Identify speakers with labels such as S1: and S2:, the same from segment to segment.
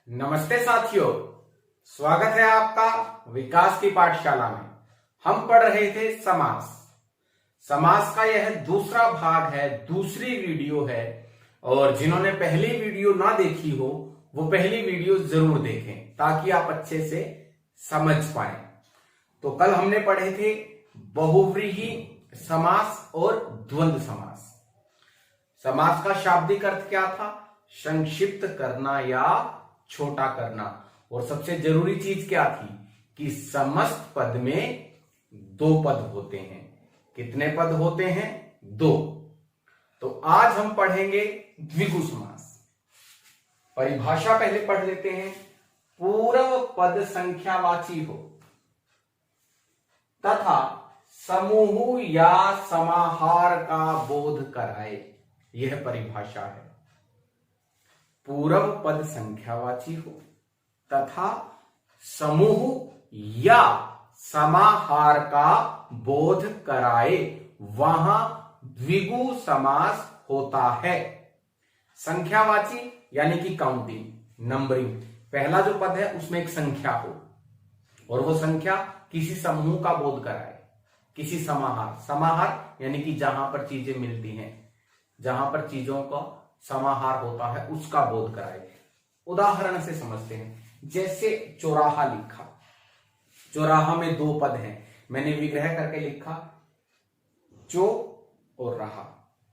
S1: नमस्ते साथियों, स्वागत है आपका विकास की पाठशाला में। हम पढ़ रहे थे समास। समास का यह दूसरा भाग है, दूसरी वीडियो है। और जिन्होंने पहली वीडियो ना देखी हो वो पहली वीडियो जरूर देखें ताकि आप अच्छे से समझ पाए। तो कल हमने पढ़े थे बहुव्रीहि समास और द्वंद्व समास। समास का शाब्दिक अर्थ क्या था? संक्षिप्त करना या छोटा करना। और सबसे जरूरी चीज क्या थी कि समस्त पद में दो पद होते हैं। कितने पद होते हैं? दो। तो आज हम पढ़ेंगे द्विगु समास। परिभाषा पहले पढ़ लेते हैं। पूर्व पद संख्यावाची हो तथा समूह या समाहार का बोध कराए, यह परिभाषा है। पूर्व पद संख्यावाची हो तथा समूह या समाहार का बोध कराए, वहां द्विगु समास होता है। संख्यावाची यानी कि काउंटिंग, नंबरिंग। पहला जो पद है उसमें एक संख्या हो और वो संख्या किसी समूह का बोध कराए, किसी समाहार। समाहार यानी कि जहां पर चीजें मिलती हैं, जहां पर चीजों का समाहार होता है, उसका बोध कराए। उदाहरण से समझते हैं। जैसे चौराहा लिखा, चौराहा में दो पद हैं, मैंने विग्रह करके लिखा चो और रहा,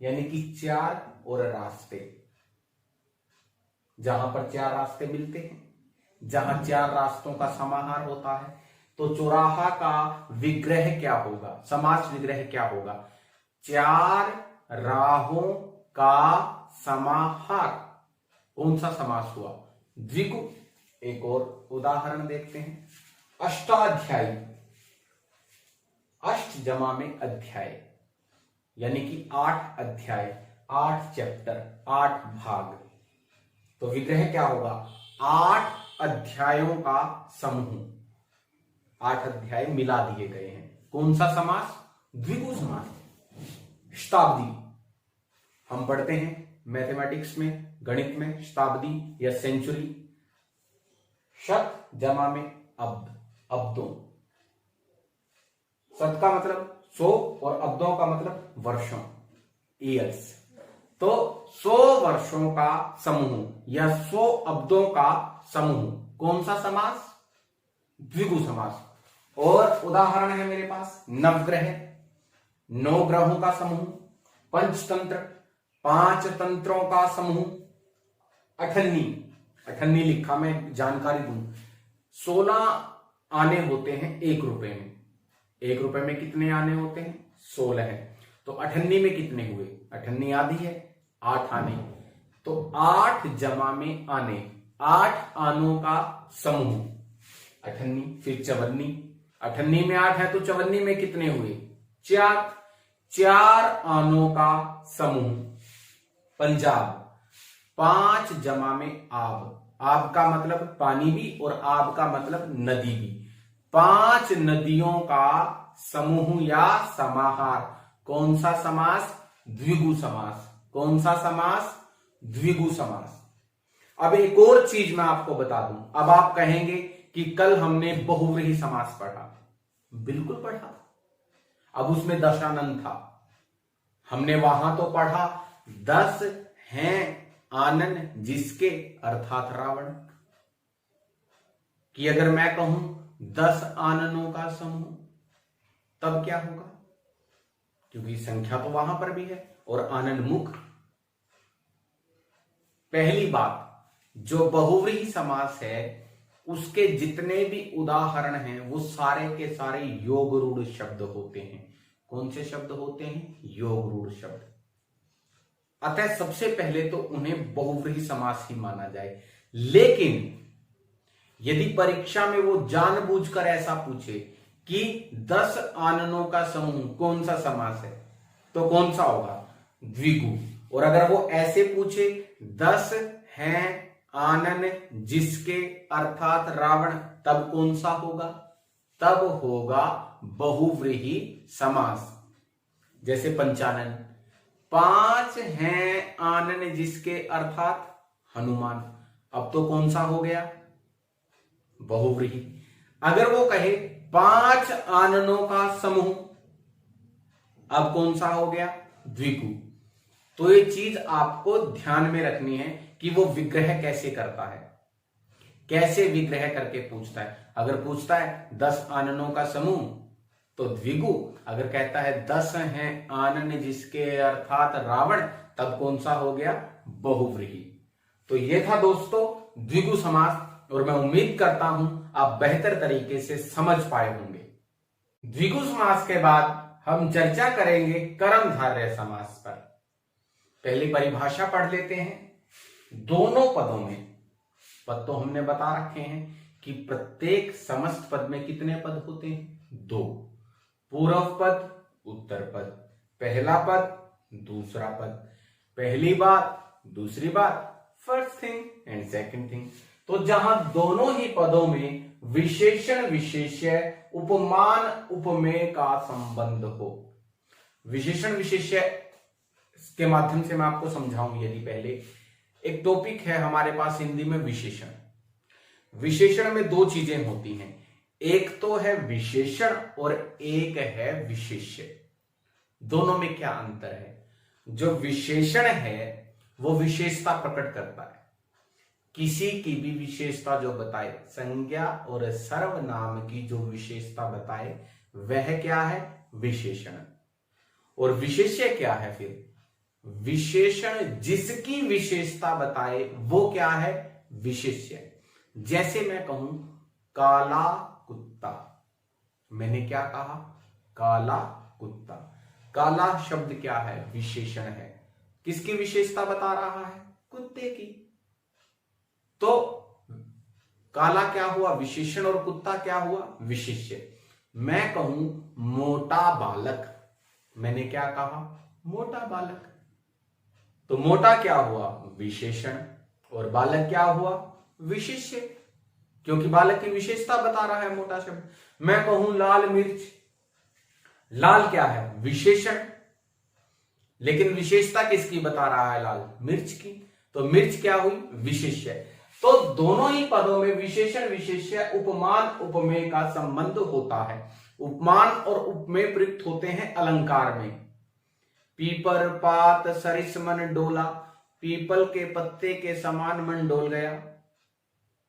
S1: यानी कि चार और रास्ते। जहां पर चार रास्ते मिलते हैं, जहां चार रास्तों का समाहार होता है, तो चौराहा का विग्रह क्या होगा? समास विग्रह क्या होगा? चार राहों का समाहार। कौन सा समास हुआ? द्विगु। एक और उदाहरण देखते हैं। अष्टाध्यायी, अष्ट जमा में अध्याय, यानी कि 8 अध्याय, 8 चैप्टर, 8 भाग। तो विग्रह क्या होगा? 8 अध्यायों का समूह। 8 अध्याय मिला दिए गए हैं। कौन सा समास? द्विगु समास। शताब्दी हम पढ़ते हैं मैथमेटिक्स में, गणित में, शताब्दी या सेंचुरी। शत जमा में अब्द, अब्दों। शत का मतलब 100 और अब्दों का मतलब वर्षों, ईयर्स। तो 100 वर्षों का समूह या 100 अब्दों का समूह। कौन सा समास? द्विगु समास। और उदाहरण है मेरे पास नवग्रह, 9 ग्रहों का समूह। पंचतंत्र, 5 तंत्रों का समूह। अठन्नी, अठन्नी लिखा मैं जानकारी दूं, 16 आने होते हैं 1 रुपए में। 1 रुपए में कितने आने होते हैं? 16 है। तो अठन्नी में कितने हुए? अठन्नी आधी है, 8 आने। तो 8 जमा में आने, 8 आनों का समूह अठन्नी। फिर चवन्नी, अठन्नी में 8 है तो चवन्नी में कितने हुए? 4। 4 आनों का समूह। पंजाब, 5 जमा में आब। आब का मतलब पानी भी और आब का मतलब नदी भी। 5 नदियों का समूह या समाहार। कौन सा समास? द्विगु समास। कौन सा समास? द्विगु समास। अब एक और चीज मैं आपको बता दूं। अब आप कहेंगे कि कल हमने बहुव्रीहि समास पढ़ा। बिल्कुल पढ़ा। अब उसमें दशानन था। हमने वहां तो पढ़ा 10 हैं आनन जिसके, अर्थात रावण। कि अगर मैं कहूं 10 आननों का समूह, तब क्या होगा? क्योंकि संख्या तो वहां पर भी है और आनन मुख। पहली बात, जो बहुव्रीहि समास है उसके जितने भी उदाहरण हैं वो सारे के सारे योग रूढ़ शब्द होते हैं। कौन से शब्द होते हैं? योग रूढ़ शब्द। अतः सबसे पहले तो उन्हें बहुव्रीहि समास ही माना जाए। लेकिन यदि परीक्षा में वो जानबूझकर ऐसा पूछे कि 10 आननों का समूह कौन सा समास है, तो कौन सा होगा? द्विगु। और अगर वो ऐसे पूछे 10 हैं आनन जिसके, अर्थात रावण, तब कौन सा होगा? तब होगा बहुव्रीहि समास। जैसे पंचानन, 5 हैं आनन जिसके, अर्थात हनुमान। अब तो कौन सा हो गया? बहुव्रीहि। अगर वो कहे 5 आननों का समूह, अब कौन सा हो गया? द्विगु। तो ये चीज आपको ध्यान में रखनी है कि वो विग्रह कैसे करता है, कैसे विग्रह करके पूछता है। अगर पूछता है 10 आननों का समूह तो द्विगु, अगर कहता है 10 हैं आनन जिसके अर्थात रावण, तब कौन सा हो गया? बहुव्रीहि। तो ये था दोस्तों द्विगु समास, और मैं उम्मीद करता हूं आप बेहतर तरीके से समझ पाए होंगे। द्विगु समास के बाद हम चर्चा करेंगे कर्मधारय समास पर। पहले परिभाषा पढ़ लेते हैं। दोनों पदों में, पद तो हमने बता रखे हैं कि प्रत्येक समस्त पद में कितने पद होते हैं? 2। पूर्व पद, उत्तर पद, पहला पद, दूसरा पद, पहली बात, दूसरी बात, first thing and second thing. तो जहां दोनों ही पदों में विशेषण विशेष्य उपमान उपमेय का संबंध हो, विशेषण विशेष्य के माध्यम से मैं आपको समझाऊंगी। यदि पहले एक टॉपिक है हमारे पास हिंदी में विशेषण। विशेषण में 2 चीजें होती हैं, एक तो है विशेषण और एक है विशेष्य। दोनों में क्या अंतर है? जो विशेषण है वो विशेषता प्रकट करता है, किसी की भी विशेषता जो बताए, संज्ञा और सर्वनाम की जो विशेषता बताए वह क्या है? विशेषण। और विशेष्य क्या है फिर? विशेषण जिसकी विशेषता बताए वो क्या है? विशेष्य। जैसे मैं कहूं काला कुत्ता, मैंने क्या कहा? काला कुत्ता। काला शब्द क्या है? विशेषण है। किसकी विशेषता बता रहा है? कुत्ते की। तो काला क्या हुआ? विशेषण, और कुत्ता क्या हुआ? विशेष्य। मैं कहूं मोटा बालक, मैंने क्या कहा? मोटा बालक। तो मोटा क्या हुआ? विशेषण, और बालक क्या हुआ? विशेष्य, क्योंकि बालक की विशेषता बता रहा है मोटा शब्द। मैं कहूं लाल मिर्च, लाल क्या है? विशेषण, लेकिन विशेषता किसकी बता रहा है? लाल मिर्च की। तो मिर्च क्या हुई? विशेष्य। तो दोनों ही पदों में विशेषण विशेष्य उपमान उपमेय का संबंध होता है। उपमान और उपमेय प्रयुक्त होते हैं अलंकार में। पीपर पात सरिस मन डोला, पीपल के पत्ते के समान मन डोल गया,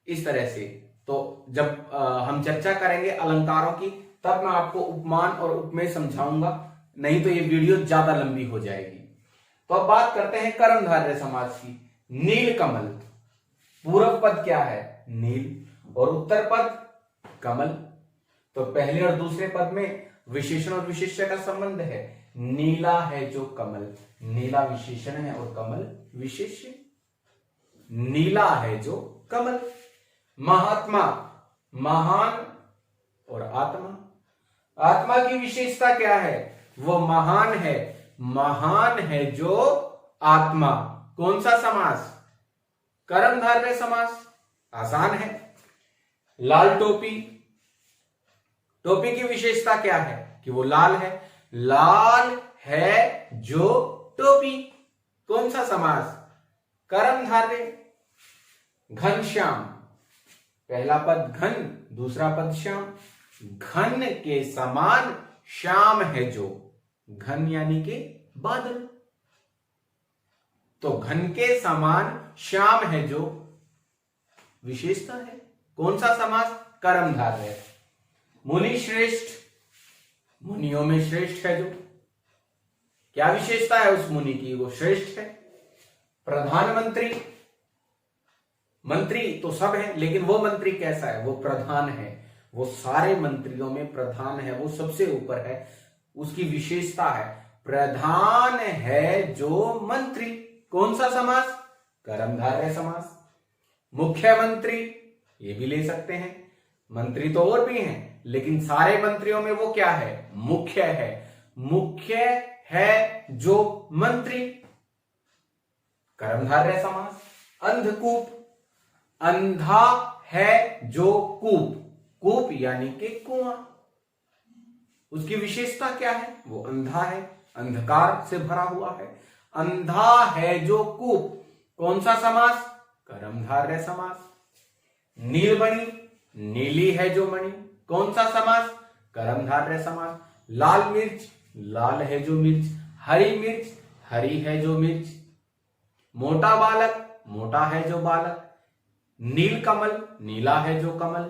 S1: इस तरह से। तो जब हम चर्चा करेंगे अलंकारों की, तब मैं आपको उपमान और उपमेय समझाऊंगा, नहीं तो ये वीडियो ज्यादा लंबी हो जाएगी। तो अब बात करते हैं कर्मधारय समास की। नील कमल, पूर्व पद क्या है? नील, और उत्तर पद कमल। तो पहले और दूसरे पद में विशेषण और विशेष्य का संबंध है। नीला है जो कमल, नीला विशेषण है और कमल विशेष्य। नीला है जो कमल। महात्मा, महान और आत्मा, आत्मा की विशेषता क्या है? वो महान है, महान है जो आत्मा। कौन सा समास? कर्मधारय समास। आसान है। लाल टोपी, टोपी की विशेषता क्या है? कि वो लाल है, लाल है जो टोपी। कौन सा समास? कर्मधारय। घनश्याम, पहला पद घन, दूसरा पद श्याम। घन के समान श्याम है जो, घन यानी कि बादल, तो घन के समान श्याम है जो विशेषता है। कौन सा समास? कर्मधारय। मुनि श्रेष्ठ, मुनियों में श्रेष्ठ है जो, क्या विशेषता है उस मुनि की? वो श्रेष्ठ है। प्रधानमंत्री, मंत्री तो सब है, लेकिन वो मंत्री कैसा है? वो प्रधान है, वो सारे मंत्रियों में प्रधान है, वो सबसे ऊपर है, उसकी विशेषता है। प्रधान है जो मंत्री। कौन सा समास? कर्मधारय समास। मुख्यमंत्री, ये भी ले सकते हैं, मंत्री तो और भी हैं, लेकिन सारे मंत्रियों में वो क्या है? मुख्य है। मुख्य है जो मंत्री, कर्मधारय समास। अंधकूप, अंधा है जो कूप, कूप यानी कि कुआं, उसकी विशेषता क्या है? वो अंधा है, अंधकार से भरा हुआ है। अंधा है जो कूप। कौन सा समास? कर्मधारय समास। नीलमणि, नीली है जो मणि, कौन सा समास? कर्मधारय समास। लाल मिर्च, लाल है जो मिर्च। हरी मिर्च, हरी है जो मिर्च। मोटा बालक, मोटा है जो बालक। नील कमल, नीला है जो कमल।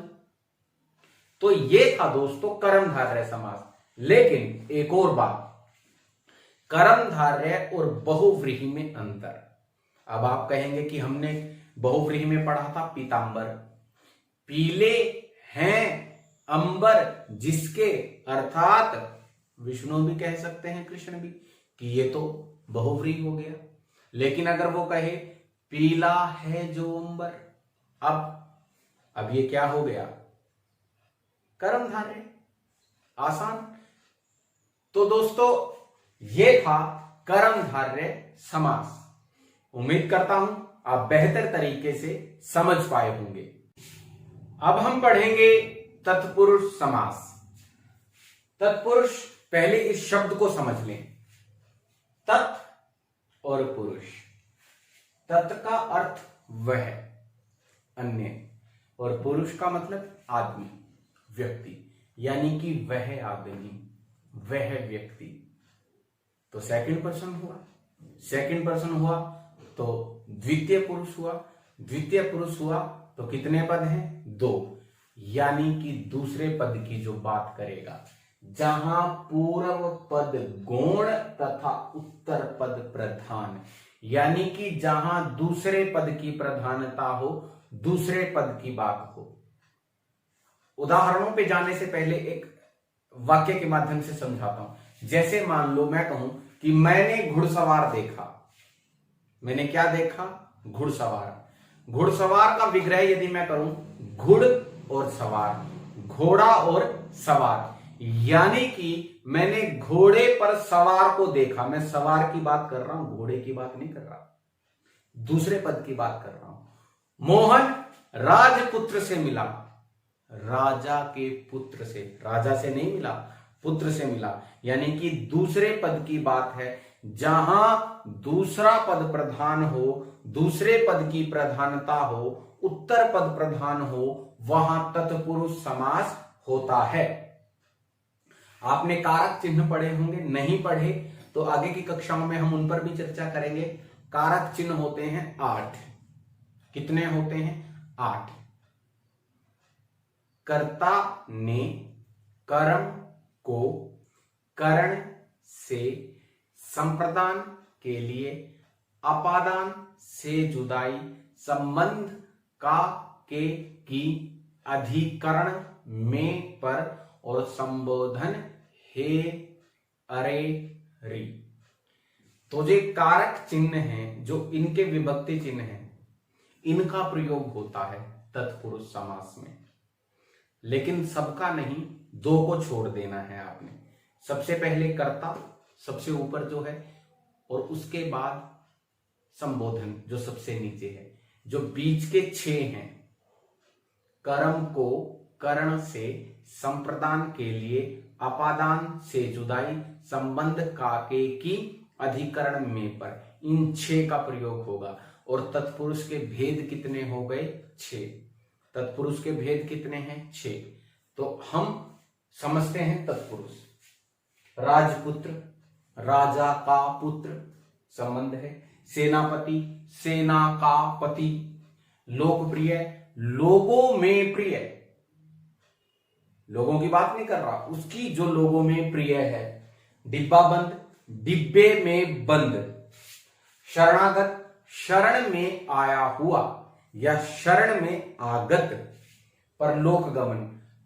S1: तो ये था दोस्तों कर्मधारय समास। लेकिन एक और बात, कर्मधारय और बहुव्रीहि में अंतर। अब आप कहेंगे कि हमने बहुव्रीहि में पढ़ा था पीतांबर, पीले हैं अंबर जिसके, अर्थात विष्णु भी कह सकते हैं, कृष्ण भी, कि ये तो बहुव्रीहि हो गया। लेकिन अगर वो कहे पीला है जो अंबर, अब ये क्या हो गया? कर्मधारय। आसान। तो दोस्तों ये था कर्मधारय समास। उम्मीद करता हूं आप बेहतर तरीके से समझ पाए होंगे। अब हम पढ़ेंगे तत्पुरुष समास। तत्पुरुष, पहले इस शब्द को समझ लें, तत् और पुरुष। तत् का अर्थ वह, अन्य, और पुरुष का मतलब आदमी, व्यक्ति, यानी कि वह आदमी, वह व्यक्ति। तो सेकंड पर्सन हुआ। सेकंड पर्सन हुआ तो द्वितीय पुरुष हुआ। द्वितीय पुरुष हुआ तो कितने पद हैं? 2, यानी कि दूसरे पद की जो बात करेगा, जहां पूर्व पद गौण तथा उत्तर पद प्रधान, यानी कि जहां दूसरे पद की प्रधानता हो, दूसरे पद की बात हो। उदाहरणों पे जाने से पहले एक वाक्य के माध्यम से समझाता हूं। जैसे मान लो मैं कहूं कि मैंने घुड़सवार देखा। मैंने क्या देखा? घुड़सवार। घुड़सवार का विग्रह यदि मैं करूं, घुड़ और सवार, घोड़ा और सवार, यानी कि मैंने घोड़े पर सवार को देखा। मैं सवार की बात कर रहा हूं, घोड़े की बात नहीं कर रहा, दूसरे पद की बात कर रहा हूं। मोहन राजपुत्र से मिला। राजा के पुत्र से, राजा से नहीं मिला, पुत्र से मिला, यानी कि दूसरे पद की बात है। जहां दूसरा पद प्रधान हो, दूसरे पद की प्रधानता हो, उत्तर पद प्रधान हो, वहां तत्पुरुष समास होता है। आपने कारक चिन्ह पढ़े होंगे, नहीं पढ़े तो आगे की कक्षाओं में हम उन पर भी चर्चा करेंगे। कारक चिन्ह होते हैं 8। कितने होते हैं? 8। कर्ता ने कर्म को करण से संप्रदान के लिए, अपादान से जुदाई, संबंध का के की, अधिकरण में पर, और संबोधन हे अरे री। तो जो कारक चिन्ह हैं, जो इनके विभक्ति चिन्ह हैं, इनका प्रयोग होता है तत्पुरुष समास में। लेकिन सबका नहीं, 2 को छोड़ देना है आपने। सबसे पहले कर्ता, सबसे ऊपर जो है, और उसके बाद संबोधन जो सबसे नीचे है। जो बीच के 6 हैं, कर्म को करण से संप्रदान के लिए, अपादान से जुदाई, संबंध का के की, अधिकरण में पर, इन 6 का प्रयोग होगा। और तत्पुरुष के भेद कितने हो गए? 6। तत्पुरुष के भेद कितने हैं? 6। तो हम समझते हैं तत्पुरुष। राजपुत्र, राजा का पुत्र, संबंध है। सेनापति, सेना का पति। लोकप्रिय, लोगों में प्रिय, लोगों की बात नहीं कर रहा, उसकी जो लोगों में प्रिय है। डिब्बाबंद, डिब्बे में बंद। शरणागत, शरण में आया हुआ या शरण में आगत। परलोक गमन,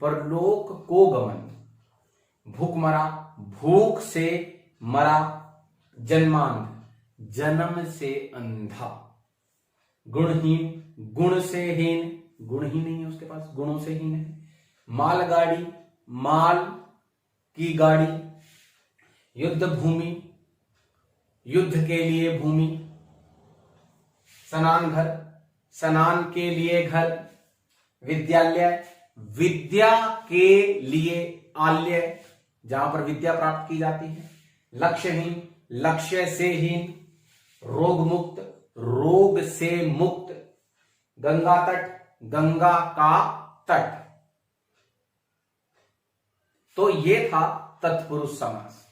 S1: परलोक को गमन। भूखमरा, भूख से मरा। जन्मांध, जन्म से अंधा। गुणहीन, गुण से हीन, गुण ही नहीं है उसके पास, गुणों से हीन है। मालगाड़ी, माल की गाड़ी। युद्ध भूमि, युद्ध के लिए भूमि। स्नान घर, स्नान के लिए घर। विद्यालय, विद्या के लिए आलय, जहां पर विद्या प्राप्त की जाती है। लक्ष्यहीन, लक्ष्य से हीन। रोग मुक्त, रोग से मुक्त। गंगा तट, गंगा का तट। तो ये था तत्पुरुष समास।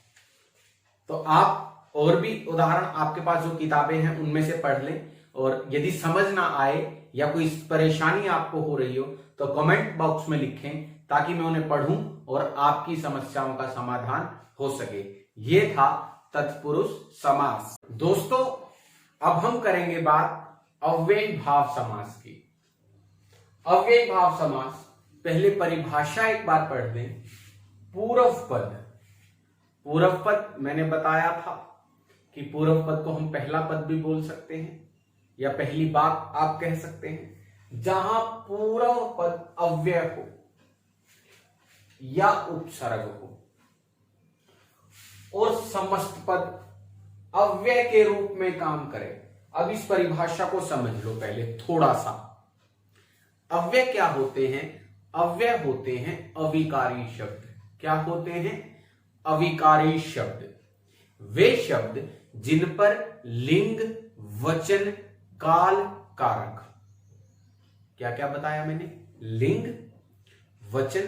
S1: तो आप और भी उदाहरण आपके पास जो किताबें हैं उनमें से पढ़ लें, और यदि समझ ना आए या कोई परेशानी आपको हो रही हो तो कमेंट बॉक्स में लिखें, ताकि मैं उन्हें पढ़ूं और आपकी समस्याओं का समाधान हो सके। ये था तत्पुरुष समास। दोस्तों, अब हम करेंगे बात अव्ययी भाव समास की। अव्ययी भाव समास, पहले परिभाषा एक बार पढ़ लें। पूर्व पद, पूर्व पद मैंने बताया था कि पूर्व पद को हम पहला पद भी बोल सकते हैं या पहली बात आप कह सकते हैं, जहां पूर्व पद अव्यय हो या उपसर्ग हो और समस्त पद अव्यय के रूप में काम करे। अब इस परिभाषा को समझ लो पहले थोड़ा सा। अव्यय क्या होते हैं? अव्यय होते हैं अविकारी शब्द। क्या होते हैं? अविकारी शब्द। वे शब्द जिन पर लिंग, वचन, काल, कारक, क्या क्या बताया मैंने? लिंग, वचन,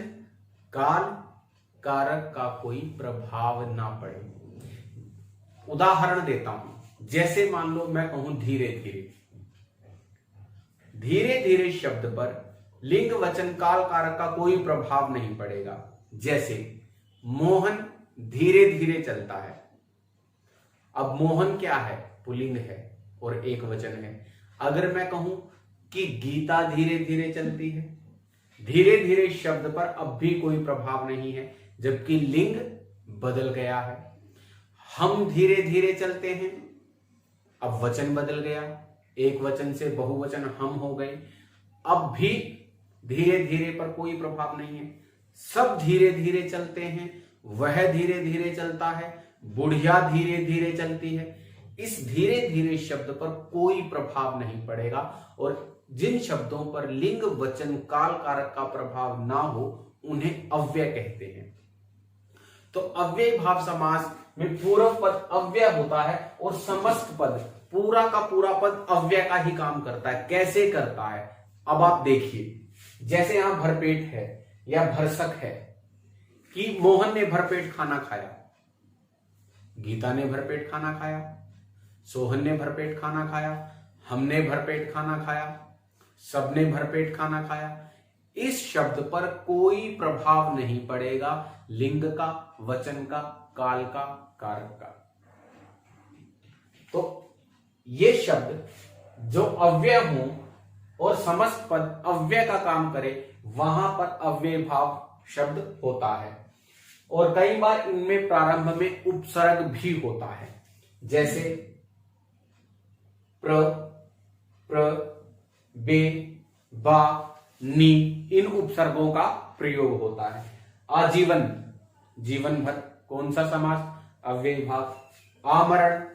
S1: काल, कारक का कोई प्रभाव ना पड़े। उदाहरण देता हूं, जैसे मान लो मैं कहूं धीरे धीरे। धीरे धीरे शब्द पर लिंग, वचन, काल, कारक का कोई प्रभाव नहीं पड़ेगा। जैसे मोहन धीरे धीरे चलता है। अब मोहन क्या है? पुल्लिंग है और एक वचन है। अगर मैं कहूं कि गीता धीरे धीरे चलती है, धीरे धीरे शब्द पर अब भी कोई प्रभाव नहीं है, जबकि लिंग बदल गया है। हम धीरे धीरे चलते हैं, अब वचन बदल गया, एक वचन से बहुवचन हम हो गए, अब भी धीरे धीरे पर कोई प्रभाव नहीं है। सब धीरे धीरे चलते हैं, वह धीरे धीरे चलता है, बुढ़िया धीरे धीरे चलती है। इस धीरे धीरे शब्द पर कोई प्रभाव नहीं पड़ेगा, और जिन शब्दों पर लिंग, वचन, काल, कारक का प्रभाव ना हो उन्हें अव्यय कहते हैं। तो अव्ययी भाव समास में पूर्व पद अव्यय होता है और समस्त पद, पूरा का पूरा पद अव्यय का ही काम करता है। कैसे करता है? अब आप देखिए, जैसे यहां भरपेट है या भरसक है कि मोहन ने भरपेट खाना खाया, गीता ने भरपेट खाना खाया, सोहन ने भरपेट खाना खाया, हमने भरपेट खाना खाया, सबने भरपेट खाना खाया। इस शब्द पर कोई प्रभाव नहीं पड़ेगा लिंग का, वचन का, काल का, कारक का। तो ये शब्द जो अव्यय हो और समस्त पद अव्यय का काम करे, वहां पर अव्यय भाव शब्द होता है। और कई बार इनमें प्रारंभ में उपसर्ग भी होता है, जैसे प्र, बे, बा, नी, इन उपसर्गों का प्रयोग होता है। आजीवन, जीवन भर, कौन सा समास? अव्ययी भाव। आमरण,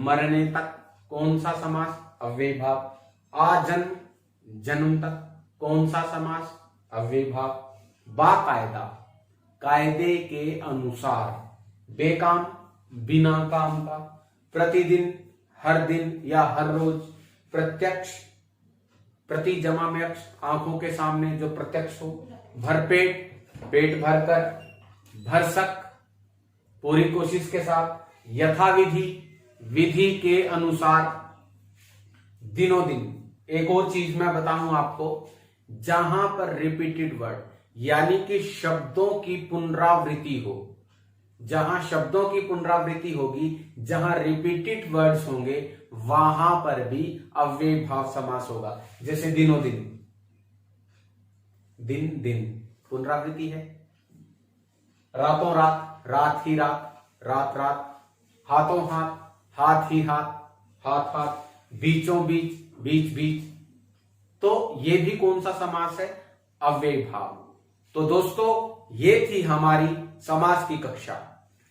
S1: मरने तक, कौन सा समास? अव्ययी भाव। आजन्म, जन्म तक, कौन सा समास? अव्ययी भाव। बाकायदा, कायदे के अनुसार। बेकाम, बिना काम का। प्रतिदिन, हर दिन या हर रोज। प्रत्यक्ष, प्रति जमा में अक्ष, आंखों के सामने जो प्रत्यक्ष हो। भरपेट, पेट भरकर। भरसक, पूरी कोशिश के साथ। यथाविधि, विधि के अनुसार। दिनों दिन। एक और चीज मैं बताऊं आपको, जहां पर रिपीटेड वर्ड यानी कि शब्दों की पुनरावृत्ति हो, जहां शब्दों की पुनरावृत्ति होगी, जहां रिपीटेड वर्ड्स होंगे, वहां पर भी अव्ययी भाव समास होगा। जैसे दिनों दिन, दिन दिन पुनरावृत्ति है। रातों रात, रात ही रात, रात रात। हाथों हाथ, हाथ ही हाथ, हाथ हाथ। बीचों बीच, बीच बीच। तो ये भी कौन सा समास है? अव्ययी भाव। तो दोस्तों, ये थी हमारी समास की कक्षा।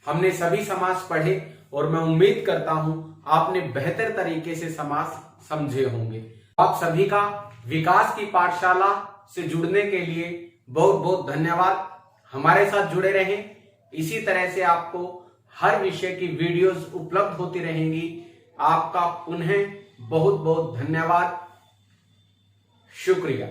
S1: हमने सभी समास पढ़े और मैं उम्मीद करता हूं आपने बेहतर तरीके से समास समझे होंगे। आप सभी का विकास की पाठशाला से जुड़ने के लिए बहुत बहुत धन्यवाद। हमारे साथ जुड़े रहें। इसी तरह से आपको हर विषय की वीडियोस उपलब्ध होती रहेंगी। आपका पुनः बहुत बहुत धन्यवाद। शुक्रिया।